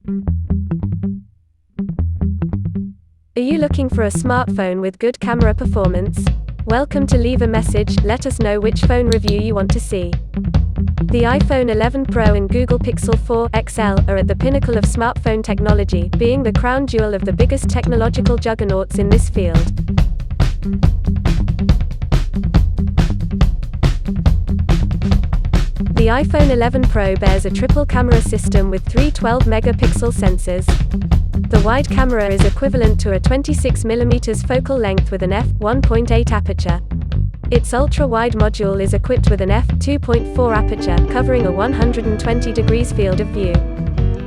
Are you looking for a smartphone with good camera performance? Welcome to Leave a Message. Let us know which phone review you want to see. The iPhone 11 Pro and Google Pixel 4 XL are at the pinnacle of smartphone technology, being the crown jewel of the biggest technological juggernauts in this field. The iPhone 11 Pro bears a triple camera system with three 12-megapixel sensors. The wide camera is equivalent to a 26mm focal length with an f1.8 aperture. Its ultra-wide module is equipped with an f2.4 aperture, covering a 120 degrees field of view.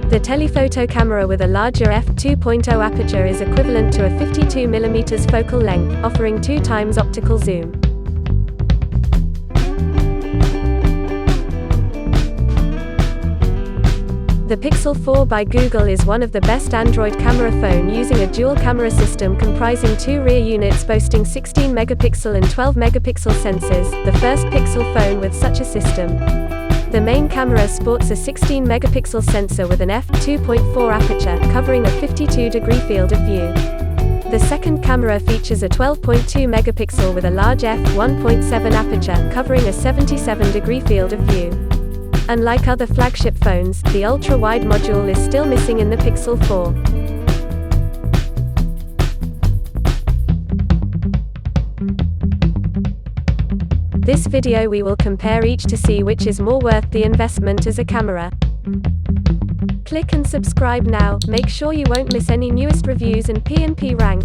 The telephoto camera with a larger f2.0 aperture is equivalent to a 52mm focal length, offering 2 times optical zoom. The Pixel 4 by Google is one of the best Android camera phone using a dual camera system comprising 2 rear units boasting 16-megapixel and 12-megapixel sensors, the first Pixel phone with such a system. The main camera sports a 16-megapixel sensor with an f2.4 aperture, covering a 52-degree field of view. The second camera features a 12.2 megapixel with a large f1.7 aperture, covering a 77-degree field of view. Unlike other flagship phones, the ultra-wide module is still missing in the Pixel 4. This video we will compare each to see which is more worth the investment as a camera. Click and subscribe now, make sure you won't miss any newest reviews and P&P rank.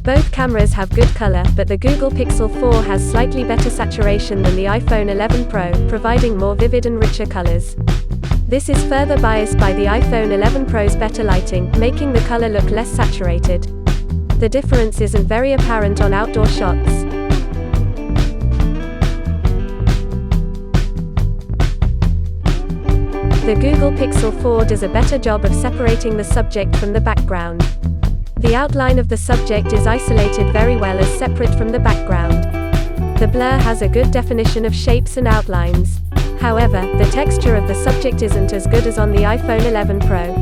Both cameras have good color, but the Google Pixel 4 has slightly better saturation than the iPhone 11 Pro, providing more vivid and richer colors. This is further biased by the iPhone 11 Pro's better lighting, making the color look less saturated. The difference isn't very apparent on outdoor shots. The Google Pixel 4 does a better job of separating the subject from the background. The outline of the subject is isolated very well as separate from the background. The blur has a good definition of shapes and outlines. However, the texture of the subject isn't as good as on the iPhone 11 Pro.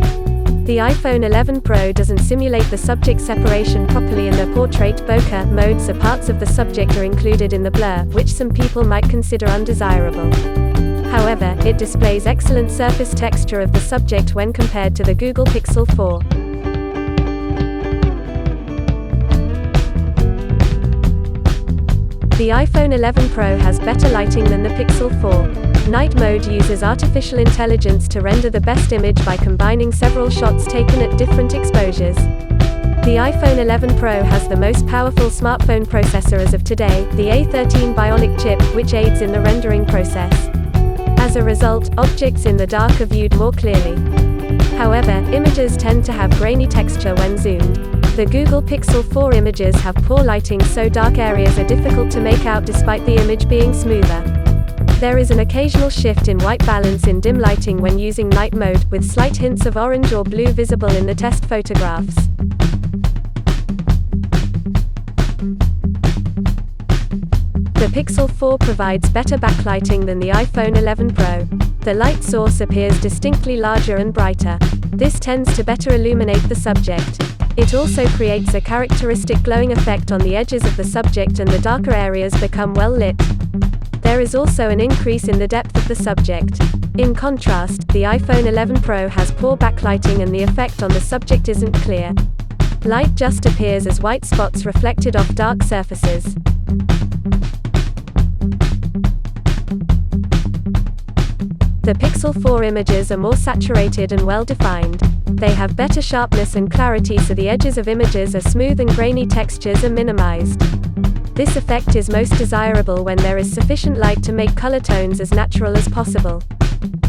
The iPhone 11 Pro doesn't simulate the subject separation properly, and the portrait bokeh mode, so parts of the subject are included in the blur, which some people might consider undesirable. However, it displays excellent surface texture of the subject when compared to the Google Pixel 4. The iPhone 11 Pro has better lighting than the Pixel 4. Night mode uses artificial intelligence to render the best image by combining several shots taken at different exposures. The iPhone 11 Pro has the most powerful smartphone processor as of today, the A13 Bionic chip, which aids in the rendering process. As a result, objects in the dark are viewed more clearly. However, images tend to have grainy texture when zoomed. The Google Pixel 4 images have poor lighting, so dark areas are difficult to make out despite the image being smoother. There is an occasional shift in white balance in dim lighting when using night mode, with slight hints of orange or blue visible in the test photographs. The Pixel 4 provides better backlighting than the iPhone 11 Pro. The light source appears distinctly larger and brighter. This tends to better illuminate the subject. It also creates a characteristic glowing effect on the edges of the subject, and the darker areas become well lit. There is also an increase in the depth of the subject. In contrast, the iPhone 11 Pro has poor backlighting and the effect on the subject isn't clear. Light just appears as white spots reflected off dark surfaces. The Pixel 4 images are more saturated and well-defined. They have better sharpness and clarity, so the edges of images are smooth and grainy textures are minimized. This effect is most desirable when there is sufficient light to make color tones as natural as possible.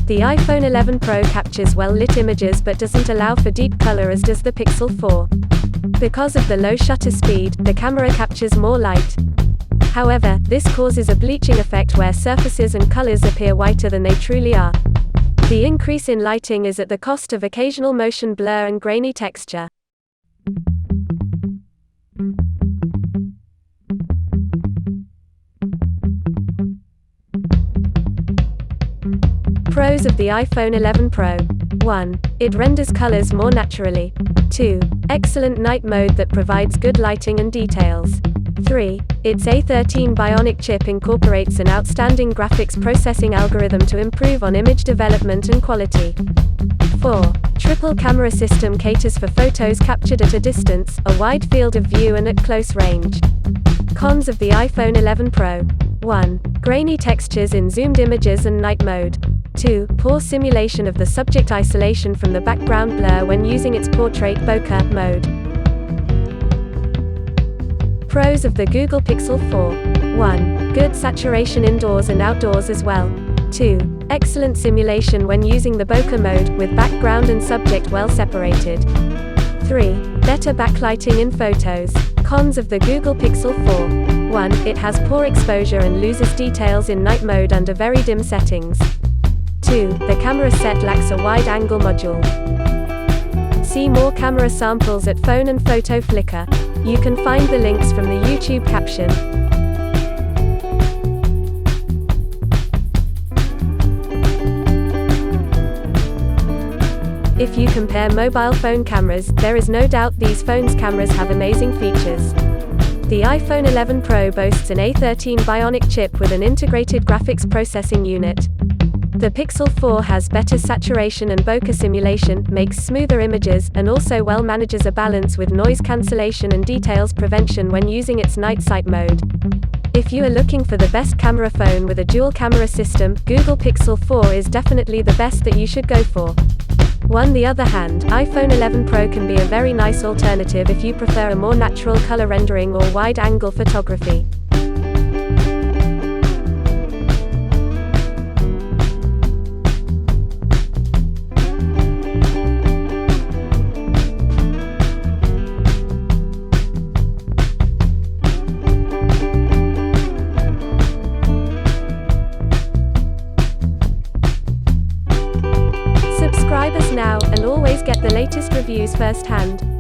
The iPhone 11 Pro captures well-lit images but doesn't allow for deep color as does the Pixel 4. Because of the low shutter speed, the camera captures more light. However, this causes a bleaching effect where surfaces and colors appear whiter than they truly are. The increase in lighting is at the cost of occasional motion blur and grainy texture. Pros of the iPhone 11 Pro. 1. It renders colors more naturally. 2. Excellent night mode that provides good lighting and details. 3. Its A13 Bionic chip incorporates an outstanding graphics processing algorithm to improve on image development and quality. 4. Triple camera system caters for photos captured at a distance, a wide field of view and at close range. Cons of the iPhone 11 Pro. 1. Grainy textures in zoomed images and night mode. 2. Poor simulation of the subject isolation from the background blur when using its portrait bokeh mode. Pros of the Google Pixel 4. 1. Good saturation indoors and outdoors as well. 2. Excellent simulation when using the bokeh mode, with background and subject well separated. 3. Better backlighting in photos. Cons of the Google Pixel 4. 1. It has poor exposure and loses details in night mode under very dim settings. 2. The camera set lacks a wide-angle module. See more camera samples at Phone&Photo Flickr. You can find the links from the YouTube caption. If you compare mobile phone cameras, there is no doubt these phones' cameras have amazing features. The iPhone 11 Pro boasts an A13 Bionic chip with an integrated graphics processing unit. The Pixel 4 has better saturation and bokeh simulation, makes smoother images, and also well manages a balance with noise cancellation and details prevention when using its night sight mode. If you are looking for the best camera phone with a dual camera system, Google Pixel 4 is definitely the best that you should go for. On the other hand, iPhone 11 Pro can be a very nice alternative if you prefer a more natural color rendering or wide-angle photography. Subscribe us now, and always get the latest reviews firsthand.